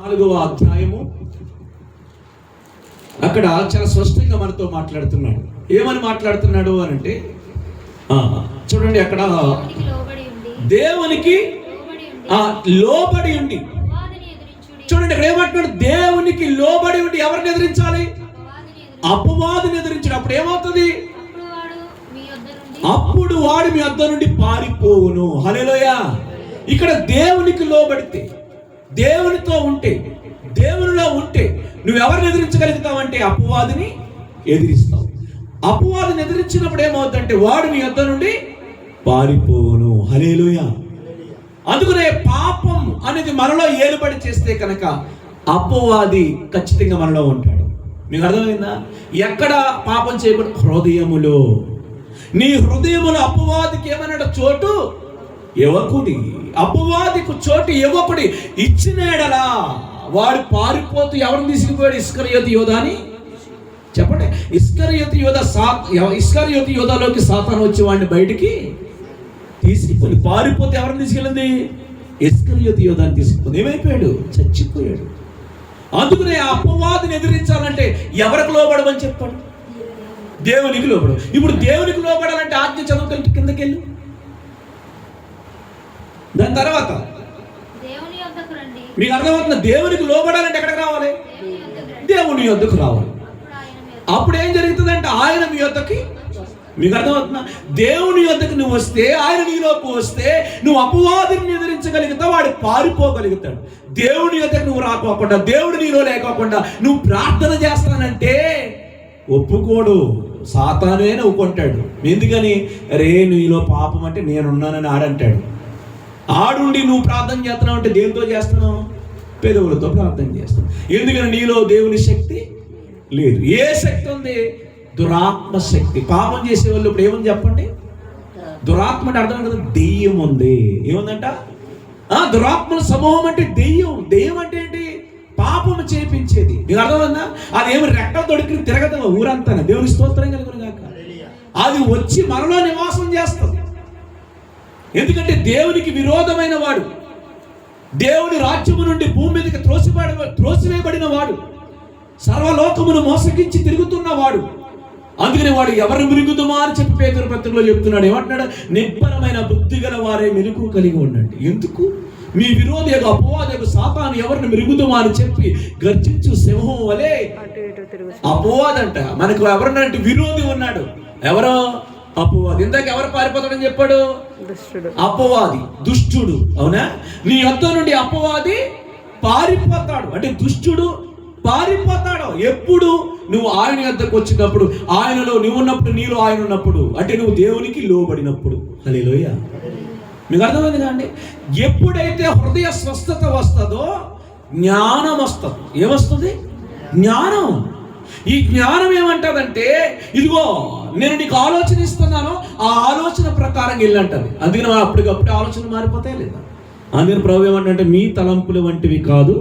4వ అధ్యాయము అక్కడ చాలా స్పష్టంగా మనతో మాట్లాడుతున్నాడు. ఏమని మాట్లాడుతున్నాడు అని అంటే చూడండి, అక్కడ దేవునికి లోబడి ఉండి, చూడండి అక్కడ ఏమంటున్నాడు, దేవునికి లోబడి ఉండి ఎవరిని ఎదిరించాలి? అపవాదిని ఎదిరించాడు. అప్పుడు ఏమవుతుంది? అప్పుడు వాడు మీ వద్ద నుండి పారిపోవును. హల్లెలూయా. ఇక్కడ దేవునికి లోబడితే, దేవునితో ఉంటే, దేవునిలో ఉంటే నువ్వు ఎవరిని ఎదిరించగలుగుతావంటే అపవాదిని ఎదిరిస్తావు. అపవాదిని ఎదిరించినప్పుడు ఏమవుతుందంటే వాడు మీ వద్ద నుండి పారిపోవును. హల్లెలూయా. అందుకనే పాపం అనేది మనలో ఏలుబడి చేస్తే కనుక అపవాది ఖచ్చితంగా మనలో ఉంటాడు. మీకు అర్థమైందా? ఎక్కడ పాపం చేయకూడదు? హృదయములో. నీ హృదయములో అపవాదికి ఏమన్నాడు? చోటు ఇవ్వకుడి. అపవాదికి చోటు ఇవ్వకుడి. ఇచ్చినాడలా వాడు పారిపోతూ ఎవరిని తీసుకుపోయాడు? ఇస్కరియోతు యోధాని. చెప్పండి, ఇస్కరియోతు యోధాలోకి సాతాను వచ్చి వాడిని బయటికి తీసుకుపోయి పారిపోతే ఎవరిని తీసుకెళ్ళింది? ఇస్కరియోతు యోధాని తీసుకుపోయింది. ఏమైపోయాడు? చచ్చిపోయాడు. అందుకనే అపవాదిని ఎదిరించాలంటే ఎవరికి లోబడమని చెప్పాడు? దేవునికి లోబడు. ఇప్పుడు దేవునికి లోబడాలంటే ఆజ్ఞ చదువుకెళ్ళి కిందకెళ్ళు. దాని తర్వాత మీకు అర్థమవుతుంది, దేవునికి లోబడాలంటే ఎక్కడికి రావాలి? దేవుని యొద్దకు రావాలి. అప్పుడు ఏం జరుగుతుందంటే ఆయన మీ యొద్దకి, మీకు అర్థమవుతుందా? దేవుని యొద్దకు నువ్వు వస్తే, ఆయన నీలోకి వస్తే నువ్వు అపవాదిని ఎదిరించగలుగుతావు, వాడు పారిపోగలుగుతాడు. దేవుని యొద్దకు నువ్వు రాకోకుండా, దేవుడు నీలో లేకోకుండా నువ్వు ప్రార్థన చేస్తానంటే ఒప్పుకోడు. సాతానే ఒప్పుకుంటాడు. ఎందుకని? రే నీలో పాపం అంటే నేనున్నానని ఆడంటాడు. ఆడుండి నువ్వు ప్రార్థన చేస్తున్నావు అంటే దేనితో చేస్తున్నావు? పెదవులతో ప్రార్థన చేస్తున్నావు. ఎందుకని? నీలో దేవుని శక్తి లేదు. ఏ శక్తి ఉంది? దురాత్మ శక్తి. పాపం చేసే వాళ్ళు ఇప్పుడు ఏముంది చెప్పండి? దురాత్మ అంటే అర్థం కదా, దెయ్యం ఉంది. ఏముందంట? దురాత్మల సమూహం అంటే దెయ్యం. దెయ్యం అంటే ఏంటి? పాపం చేపించేది. నీకు అర్థమైందా? అది ఏమి రెక్కలు దొరికి తిరగదు ఊరంతా. దేవుని స్తోత్రం కలుగును గాక. అది వచ్చి మనలో నివాసం చేస్తుంది. ఎందుకంటే దేవునికి విరోధమైన వాడు, దేవుని రాజ్యము నుండి భూమి మీదకి త్రోసివేయబడిన వాడు, సర్వలోకమును మోసగించి తిరుగుతున్న వాడు. అందుకని వాడు ఎవరిని మిరుగుతుమా అని చెప్పి పేతురు పత్రికలో చెప్తున్నాడు. ఏమంటున్నాడు? నిబ్బరమైన బుద్ధి గల వారే మెలకువ కలిగి ఉండండి. ఎందుకు? మీ విరోధి అపవాది సాతాను ఎవరిని మిరుగుతుమా అని చెప్పి గర్జించు సింహం వలె. అపవాదంట మనకు ఎవరన్నారంటే విరోధి ఉన్నాడు. ఎవరో? అపవాది. ఇందాక ఎవరు పారిపోతాడని చెప్పాడు? అపవాది, దుష్టుడు. అవునా? నీ వద్ద నుండి అపవాది పారిపోతాడు. అంటే దుష్టుడు పారిపోతాడు ఎప్పుడు? నువ్వు ఆయన వద్దకు వచ్చినప్పుడు, ఆయనలో నువ్వు ఉన్నప్పుడు, నీలో ఆయన ఉన్నప్పుడు, అంటే నువ్వు దేవునికి లోబడినప్పుడు. హల్లెలూయా. మీకు అర్థమైంది కాండి? ఎప్పుడైతే హృదయ స్వస్థత వస్తుందో జ్ఞానం వస్తుంది. ఏమొస్తుంది? జ్ఞానం. ఈ జ్ఞానం ఏమంటదంటే, ఇదిగో నేను నీకు ఆలోచన ఇస్తున్నాను, ఆ ఆలోచన ప్రకారం వెళ్ళంటది. అందుకని మనం అప్పటికప్పుడు ఆలోచన మారిపోతాయి లేదా? అందుకని ప్రభు ఏమంటే, మీ తలంపులు వంటివి కాదు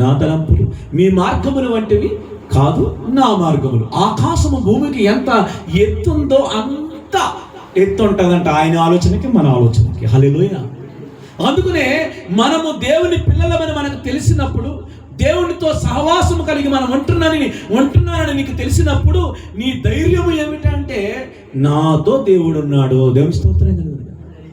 నా తలంపులు, మీ మార్గములు వంటివి కాదు నా మార్గములు. ఆకాశము భూమికి ఎంత ఎత్తుందో అంత ఎత్తు ఉంటుందంట ఆయన ఆలోచనకి, మన ఆలోచనకి. హల్లెలూయా. అందుకనే మనము దేవుని పిల్లలమని మనకు తెలిసినప్పుడు, దేవునితో సహవాసం కలిగి మనం ఉంటున్నానని నీకు తెలిసినప్పుడు నీ ధైర్యం ఏమిటంటే, నాతో దేవుడు ఉన్నాడు. దేవుని స్తోత్రం కలుగును.